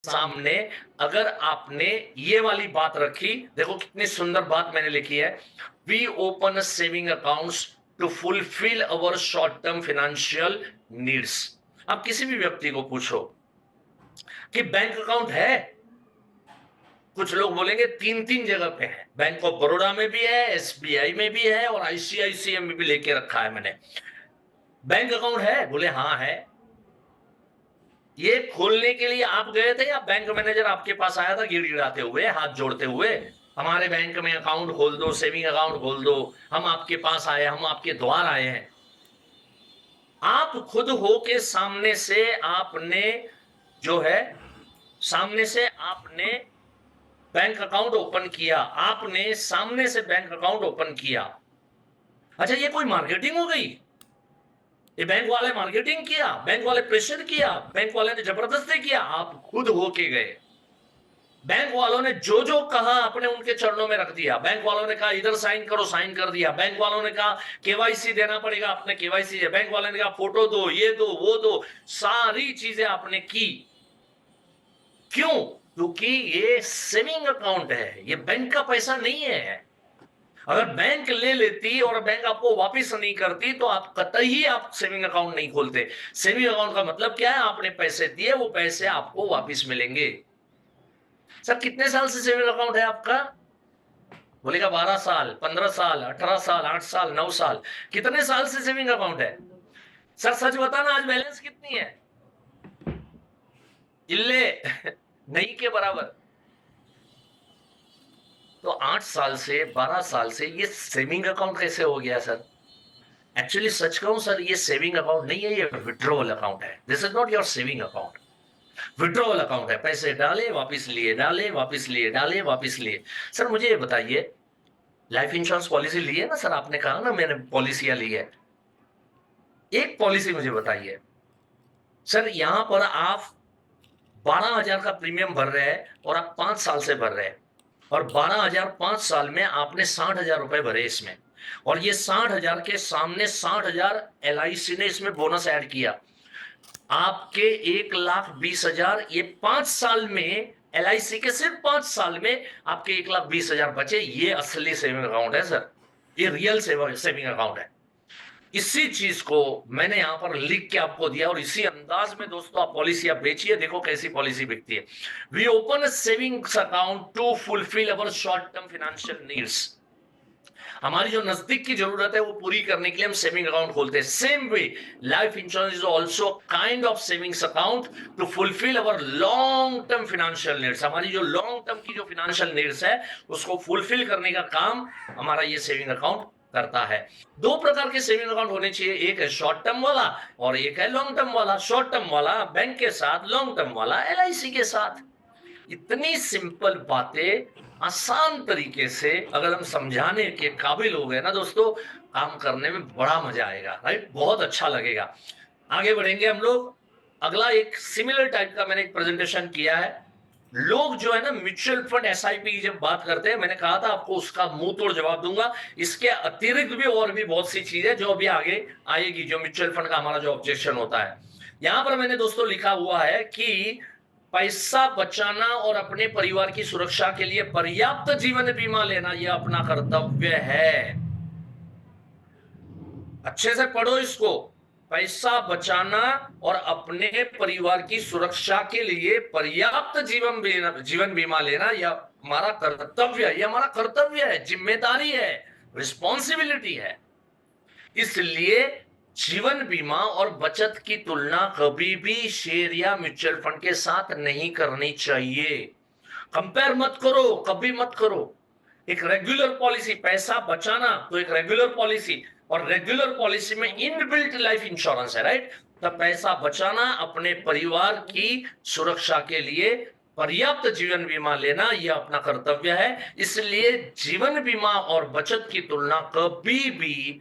सामने अगर आपने ये वाली बात रखी, देखो कितनी सुंदर बात मैंने लिखी है। We open saving accounts to fulfil our short term financial needs. आप किसी भी व्यक्ति को पूछो कि बैंक अकाउंट है, कुछ लोग बोलेंगे तीन तीन जगह पे है। बैंक ऑफ बड़ौदा में भी है, एसबीआई में भी है और आईसीआईसीआई में भी लेके रखा है मैंने। बैंक अकाउंट है? बोले हाँ है। ये खोलने के लिए आप गए थे या बैंक मैनेजर आपके पास आया था गिड़गिड़ाते हुए, हाथ जोड़ते हुए, हमारे बैंक में अकाउंट खोल दो, सेविंग अकाउंट खोल दो, हम आपके पास आए, हम आपके द्वार आए हैं? आप खुद हो के सामने से आपने जो है, सामने से आपने बैंक अकाउंट ओपन किया, आपने सामने से बैंक अकाउंट ओपन किया। अच्छा, ये कोई मार्केटिंग हो गई? ये बैंक वाले मार्केटिंग किया, बैंक वाले प्रेशर किया, बैंक वाले ने जबरदस्ती किया? आप खुद होके गए। बैंक वालों ने जो जो कहा आपने उनके चरणों में रख दिया। बैंक वालों ने कहा इधर साइन करो, साइन कर दिया। बैंक वालों ने कहा केवाईसी देना पड़ेगा, आपने केवाईसी दिया। बैंक वालों ने कहा फोटो दो, ये दो, वो दो, सारी चीजें आपने की। क्यों? क्योंकि ये सेविंग अकाउंट है, ये बैंक का पैसा नहीं है। अगर बैंक ले लेती और बैंक आपको वापस नहीं करती तो आप कतई आप सेविंग अकाउंट नहीं खोलते। सेविंग अकाउंट का मतलब क्या है? आपने पैसे दिए, वो पैसे आपको वापस मिलेंगे। सर कितने साल से सेविंग अकाउंट है आपका? बोलेगा 12 साल, 15 साल, 18 साल, 8 साल, 9 साल। कितने साल से सेविंग अकाउंट है? सर सच बताना, आज बैलेंस कितनी है? इल्ले नहीं के बराबर। तो 8 साल से, 12 साल से ये सेविंग अकाउंट कैसे हो गया सर? एक्चुअली सच कहूं सर, ये सेविंग अकाउंट नहीं है, ये विड्रॉवल अकाउंट है। This is not your saving account. Withdrawal account है। पैसे डाले, वापस लिए, डाले, वापस लिए, डाले, वापस लिए। सर मुझे ये बताइए, लाइफ इंश्योरेंस पॉलिसी ली है ना सर? आपने कहा ना मैंने पॉलिसियां ली है। एक पॉलिसी मुझे बताइए सर, यहां पर आप 12,000 का प्रीमियम भर रहे हैं और आप 5 साल से भर रहे हैं, और 12,000 5 साल में आपने 60,000 रुपए भरे इसमें, और ये 60,000 के सामने 60,000 एलआईसी ने इसमें बोनस ऐड किया। आपके 1,20,000 ये 5 साल में, एलआईसी के सिर्फ 5 साल में आपके 1,20,000 बचे। ये असली सेविंग अकाउंट है सर, ये रियल सेविंग अकाउंट है। इसी चीज को मैंने यहां पर लिख के आपको दिया, और इसी अंदाज में दोस्तों आप पॉलिसी आप बेचिए। देखो कैसी पॉलिसी बिकती है। We open savings account to fulfil our short term financial needs. हमारी जो नजदीक की जरूरत है वो पूरी करने के लिए हम सेविंग अकाउंट खोलते हैं। Same way life insurance is also kind of savings account to fulfil our long term financial needs. हमारी जो लॉन्ग टर्म की जो फाइनेंशियल नीड्स है उसको फुलफिल करने का काम हमारा ये सेविंग अकाउंट करता है। दो प्रकार के सेविंग अकाउंट होने चाहिए, एक है शॉर्ट टर्म वाला और एक है लॉन्ग टर्म वाला। शॉर्ट टर्म वाला बैंक के साथ, लॉन्ग टर्म वाला एलआईसी के साथ। इतनी सिंपल बातें आसान तरीके से अगर हम समझाने के काबिल हो गए ना दोस्तों, काम करने में बड़ा मजा आएगा, राइट? बहुत अच्छा लगेगा। आगे बढ़ेंगे हम लोग। अगला एक सिमिलर टाइप का मैंने एक प्रेजेंटेशन किया है। लोग जो है ना म्यूचुअल फंड एसआईपी की जब बात करते हैं, मैंने कहा था आपको उसका मुंह तोड़ जवाब दूंगा। इसके अतिरिक्त भी और भी बहुत सी चीजें जो अभी आगे आएगी, जो म्यूचुअल फंड का हमारा जो ऑब्जेक्शन होता है। यहां पर मैंने दोस्तों लिखा हुआ है कि पैसा बचाना और अपने परिवार की सुरक्षा के लिए पर्याप्त जीवन बीमा लेना यह अपना कर्तव्य है। अच्छे से पढ़ो इसको। पैसा बचाना और अपने परिवार की सुरक्षा के लिए पर्याप्त जीवन बीमा लेना यह हमारा कर्तव्य है, यह हमारा कर्तव्य है, जिम्मेदारी है, रिस्पॉन्सिबिलिटी है। इसलिए जीवन बीमा और बचत की तुलना कभी भी शेयर या म्यूचुअल फंड के साथ नहीं करनी चाहिए। कंपेयर मत करो, कभी मत करो। एक रेगुलर पॉलिसी, पैसा बचाना तो एक रेगुलर पॉलिसी, और रेगुलर पॉलिसी में इनबिल्ट लाइफ इंश्योरेंस है, राइट? तो पैसा बचाना, अपने परिवार की सुरक्षा के लिए पर्याप्त जीवन बीमा लेना यह अपना कर्तव्य है। इसलिए जीवन बीमा और बचत की तुलना कभी भी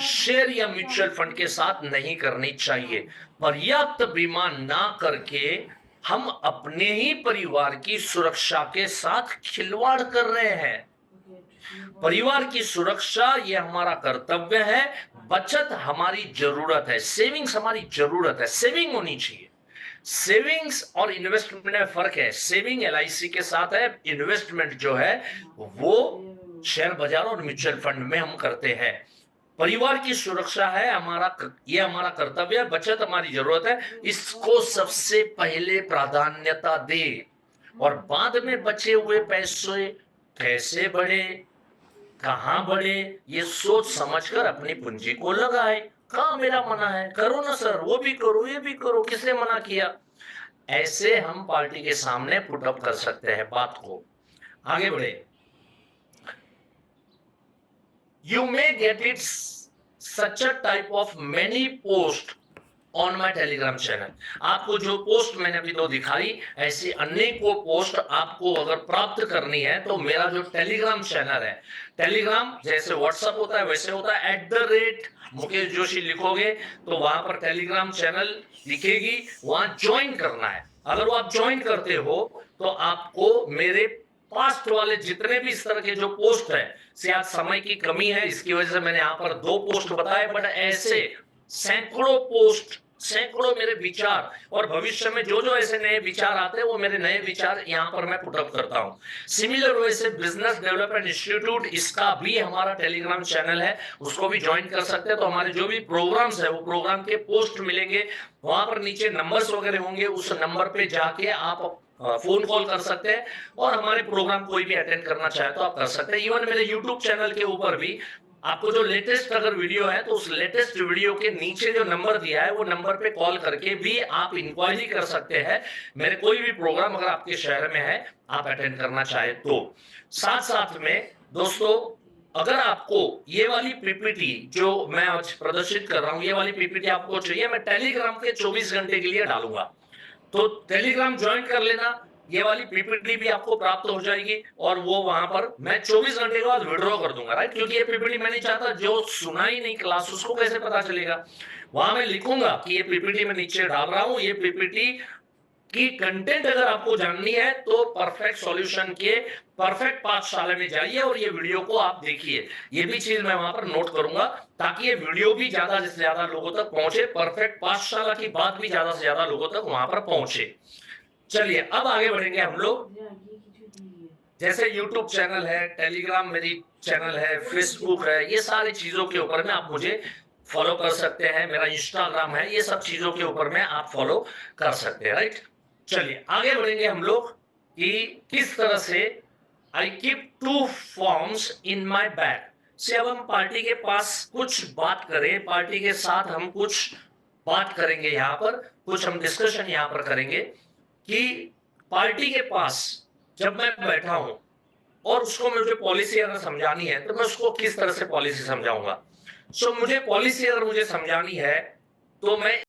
शेयर या म्यूचुअल फंड के साथ नहीं करनी चाहिए। पर्याप्त बीमा ना करके हम अपने ही परिवार की सुरक्षा के साथ खिलवाड़ कर रहे हैं। परिवार की सुरक्षा ये हमारा कर्तव्य है, बचत हमारी जरूरत है, सेविंग्स हमारी जरूरत है। सेविंग होनी चाहिए। सेविंग्स और इन्वेस्टमेंट में फर्क है। सेविंग एलआईसी के साथ है, इन्वेस्टमेंट जो है वो शेयर बाजार और म्यूचुअल फंड में हम करते हैं। परिवार की सुरक्षा है ये हमारा कर्तव्य है, बचत हमारी जरूरत है, इसको सबसे पहले प्राधान्यता दे और बाद में बचे हुए पैसे कैसे बढ़े, कहां बढ़े, ये सोच समझकर अपनी पूंजी को लगाए। कहां मेरा मना है, करो ना सर, वो भी करो ये भी करो, किसने मना किया। ऐसे हम पार्टी के सामने पुटअप कर सकते हैं बात को। आगे बढ़े। You may get it such a type of many post on my Telegram channel. आपको जो पोस्ट मैंने अभी तो दिखाई, ऐसी अनेकों पोस्ट आपको अगर प्राप्त करनी है तो मेरा जो टेलीग्राम चैनल है, टेलीग्राम जैसे व्हाट्सएप होता है वैसे होता है, @मुकेश जोशी लिखोगे तो वहां पर टेलीग्राम चैनल दिखेगी, वहां ज्वाइन करना है। अगर वो आप ज्वाइन करते हो तो आपको मेरे पास्ट वाले जितने भी इस तरह के जो पोस्ट है, से आज समय की कमी है इसकी वजह से मैंने यहां पर 2 पोस्ट बताए, बट ऐसे सैकड़ों पोस्ट, सैकड़ों मेरे विचार, और भविष्य में जो जो ऐसे नए विचार आते हैं वो मेरे नए विचार यहां पर मैं पुटअप करता हूं। सिमिलर वैसे बिजनेस डेवलपमेंट इंस्टीट्यूट, इसका भी हमारा टेलीग्राम चैनल है, उसको भी ज्वाइन कर सकते हैं। तो हमारे जो भी प्रोग्राम्स है वो प्रोग्राम के पोस्ट मिलेंगे, वहां पर नीचे नंबर्स वगैरह होंगे, उस नंबर पे जाके आप फोन कॉल कर सकते हैं और हमारे प्रोग्राम कोई भी अटेंड करना चाहे तो आप कर सकते हैं। इवन मेरे यूट्यूब चैनल के ऊपर भी आपको जो लेटेस्ट अगर वीडियो है तो उस लेटेस्ट वीडियो के नीचे जो नंबर दिया है वो नंबर पे कॉल करके भी आप इंक्वायरी कर सकते हैं। मेरे कोई भी प्रोग्राम अगर आपके शहर में है आप अटेंड करना चाहे तो। साथ साथ में दोस्तों, अगर आपको ये वाली पीपीटी जो मैं आज प्रदर्शित कर रहा हूं, ये वाली पीपीटी आपको चाहिए, मैं टेलीग्राम के 24 घंटे के लिए डालूंगा, तो टेलीग्राम ज्वाइन कर लेना, ये वाली पीपीटी भी आपको प्राप्त हो जाएगी और वो वहां पर मैं 24 घंटे के बाद विड्रॉ कर दूंगा, राइट। क्योंकि ये पीपीटी मैं नहीं चाहता, जो सुना ही नहीं क्लास उसको कैसे पता चलेगा। वहां मैं लिखूंगा कि ये पीपीटी मैं नीचे डाल रहा हूं, ये पीपीटी की कंटेंट अगर आपको जाननी है तो परफेक्ट सॉल्यूशन के परफेक्ट पाठशाला में जाइए और ये वीडियो को आप देखिए। ये भी चीज मैं वहां पर नोट करूंगा ताकि ये वीडियो भी ज्यादा से ज्यादा लोगों तक पहुंचे, परफेक्ट पाठशाला की बात भी ज्यादा से ज्यादा लोगों तक वहां पर पहुंचे। चलिए अब आगे बढ़ेंगे हम लोग। जैसे YouTube चैनल है, टेलीग्राम मेरी चैनल है, फेसबुक है, ये सारी चीजों के ऊपर में आप मुझे फॉलो कर सकते हैं। मेरा इंस्टाग्राम है, ये सब चीजों के ऊपर में आप फॉलो कर सकते हैं, राइट। चलिए आगे बढ़ेंगे हम लोग कि किस तरह से I keep 2 forms in my bag से। अब हम पार्टी के पास कुछ बात करें, पार्टी के साथ हम कुछ बात करेंगे, यहाँ पर कुछ हम डिस्कशन यहाँ पर करेंगे कि पार्टी के पास जब मैं बैठा हूं और उसको मुझे पॉलिसी अगर समझानी है तो मैं उसको किस तरह से पॉलिसी समझाऊंगा। सो मुझे पॉलिसी अगर मुझे समझानी है तो मैं